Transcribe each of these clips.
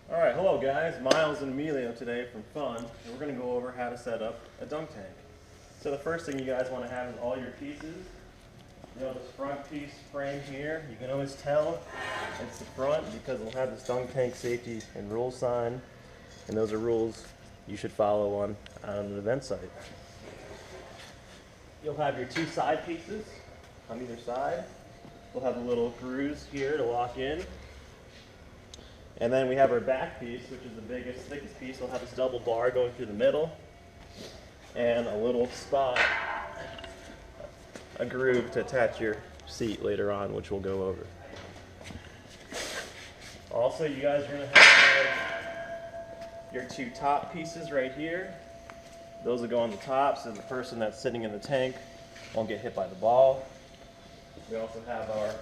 Alright, hello guys, Miles and Emilio today from Fun, and we're going to go over how to set up a dunk tank. So the first thing you guys want to have is all your pieces. You know, this front piece frame here, you can always tell it's the front because it'll have this dunk tank safety and rules sign, and those are rules you should follow on an event site. You'll have your two side pieces on either side. We'll have a little grooves here to lock in. And then we have our back piece, which is the biggest, thickest piece. We'll have this double bar going through the middle and a little spot, a groove to attach your seat later on, which we'll go over. Also, you guys are going to have your two top pieces right here. Those will go on the top so the person that's sitting in the tank won't get hit by the ball. We also have our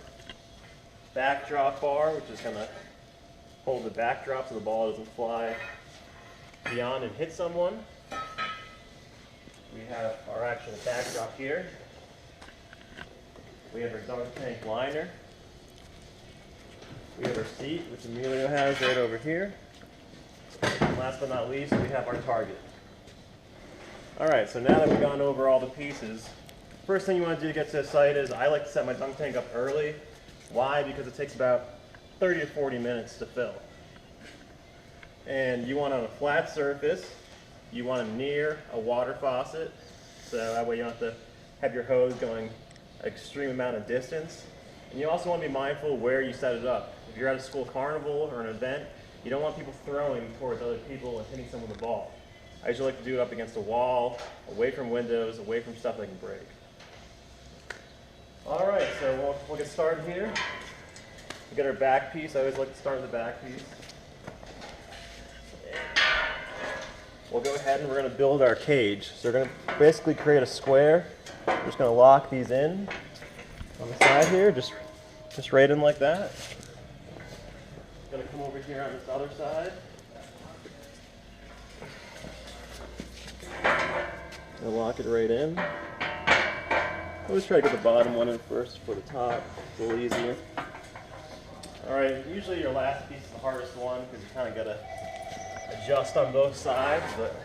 backdrop bar, which is going to hold the backdrop so the ball doesn't fly beyond and hit someone. We have our actual backdrop here. We have our dunk tank liner. We have our seat, which Emilio has right over here. And last but not least, we have our target. Alright, so now that we've gone over all the pieces, first thing you want to do to get to the site is I like to set my dunk tank up early. Why? Because it takes about 30 to 40 minutes to fill. And you want it on a flat surface. You want it near a water faucet, so that way you don't have to have your hose going an extreme amount of distance. And you also want to be mindful where you set it up. If you're at a school carnival or an event, you don't want people throwing towards other people and hitting someone with a ball. I usually like to do it up against a wall, away from windows, away from stuff that can break. Alright, so we'll get started here. We get our back piece. I always like to start with the back piece. We'll go ahead and we're going to build our cage. So we're going to basically create a square. We're just going to lock these in on the side here, just right in like that. Going to come over here on this other side. And lock it right in. Always try to get the bottom one in first for the top. It's a little easier. Alright, usually your last piece is the hardest one because you kind of got to adjust on both sides. But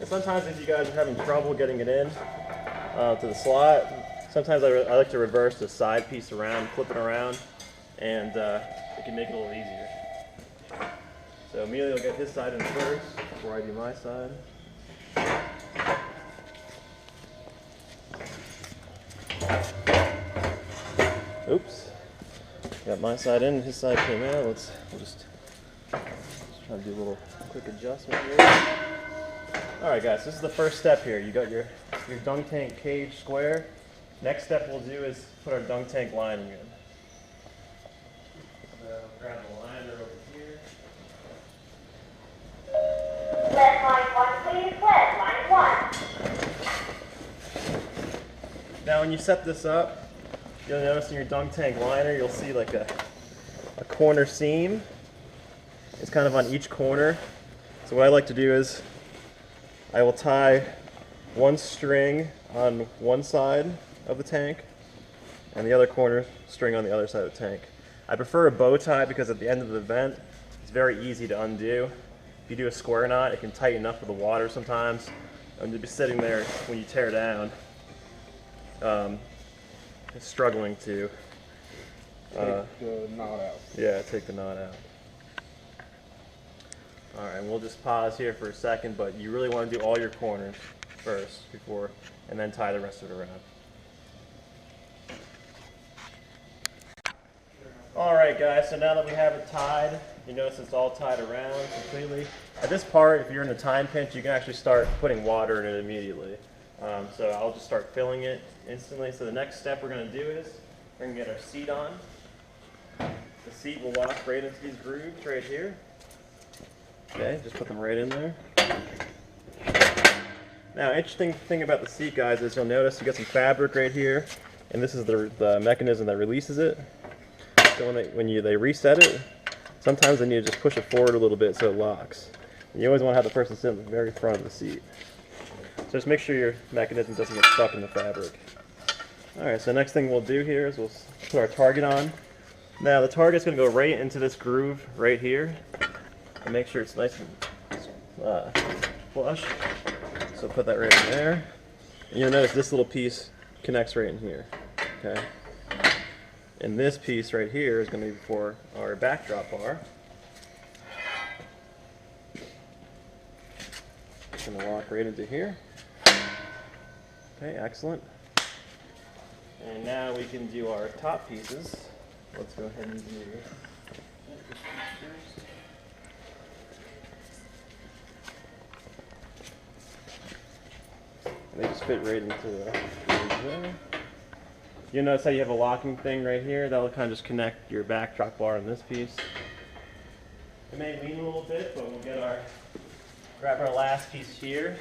sometimes if you guys are having trouble getting it in to the slot, sometimes I like to reverse the side piece around, flip it around, and it can make it a little easier. So Emilio will get his side in first before I do my side. Oops. Got my side in, his side came out. We'll just try to do a little quick adjustment here. Alright guys, this is the first step here. You got your dunk tank cage square. Next step we'll do is put our dunk tank lining in. So grab the liner over here. Left line 1 please, left line 1. Now when you set this up, you'll notice in your dunk tank liner, you'll see like a corner seam. It's kind of on each corner. So what I like to do is I will tie one string on one side of the tank and the other corner string on the other side of the tank. I prefer a bow tie because at the end of the event, it's very easy to undo. If you do a square knot, it can tighten up with the water sometimes, and you'll be sitting there when you tear down, struggling to take the knot out. Yeah, take the knot out. Alright, we'll just pause here for a second, but you really want to do all your corners first and then tie the rest of it around. Alright guys, so now that we have it tied, you notice it's all tied around completely. At this part, if you're in a time pinch, you can actually start putting water in it immediately. So I'll just start filling it instantly. So the next step we're going to do is we're going to get our seat on. The seat will lock right into these grooves right here. Okay, just put them right in there. Now, interesting thing about the seat, guys, is you'll notice you got some fabric right here, and this is the mechanism that releases it. So when they reset it, sometimes they need to just push it forward a little bit so it locks. And you always want to have the person sit in the very front of the seat. So just make sure your mechanism doesn't get stuck in the fabric. Alright, so the next thing we'll do here is we'll put our target on. Now the target's going to go right into this groove right here. and make sure it's nice and flush. So put that right in there. And you'll notice this little piece connects right in here. Okay. And this piece right here is going to be for our backdrop bar. It's going to lock right into here. Okay, excellent. And now we can do our top pieces. Let's go ahead and do and they just fit right into the there. You notice how you have a locking thing right here? That'll kind of just connect your backdrop bar in this piece. It may lean a little bit, but we'll grab our last piece here.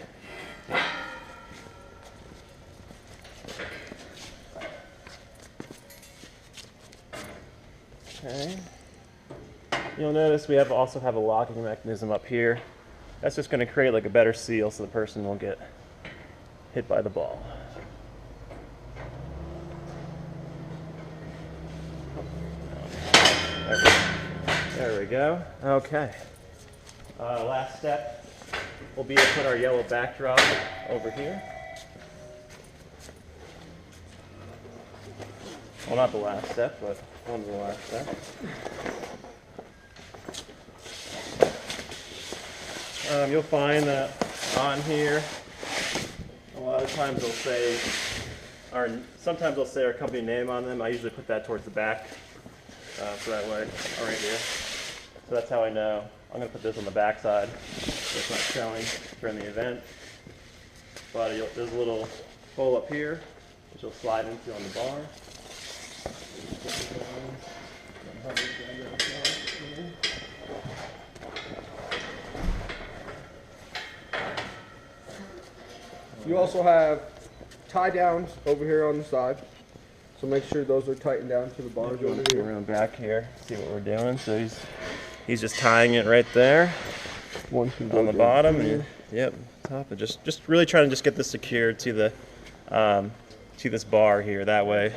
Okay. You'll notice we also have a locking mechanism up here. That's just going to create like a better seal so the person won't get hit by the ball. There we go. Okay. Last step will be to put our yellow backdrop over here. Well, not the last step, but one of the last steps. You'll find that on here, a lot of times they'll say, or sometimes they'll say our company name on them. I usually put that towards the back, so that way, right here. So that's how I know. I'm going to put this on the back side, so it's not showing during the event. But there's a little hole up here, which you'll slide into on the bar. You also have tie downs over here on the side, so make sure those are tightened down to the bars over here. Around back here, see what we're doing. So he's just tying it right there on the bottom, and yep, top. And just really trying to just get this secured to the to this bar here. That way,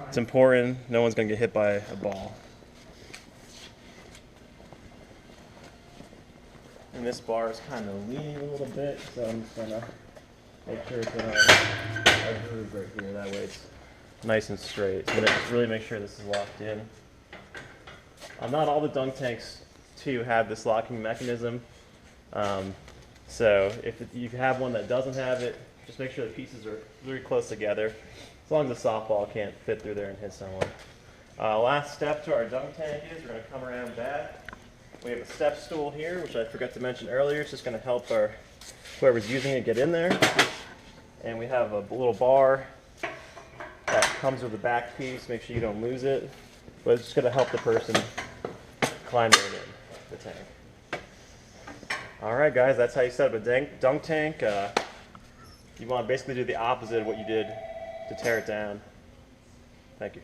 it's important. No one's gonna get hit by a ball. And this bar is kind of leaning a little bit, so I'm just gonna make sure it's in our groove right here. That way it's nice and straight. So just really make sure this is locked in. Not all the dunk tanks too have this locking mechanism. So if you have one that doesn't have it, just make sure the pieces are very close together. As long as the softball can't fit through there and hit someone. Last step to our dunk tank is we're going to come around back. We have a step stool here, which I forgot to mention earlier. It's just going to help whoever's using it get in there. And we have a little bar that comes with a back piece. Make sure you don't lose it. But it's just going to help the person climb right in the tank. All right, guys, that's how you set up a dunk tank. You want to basically do the opposite of what you did to tear it down. Thank you.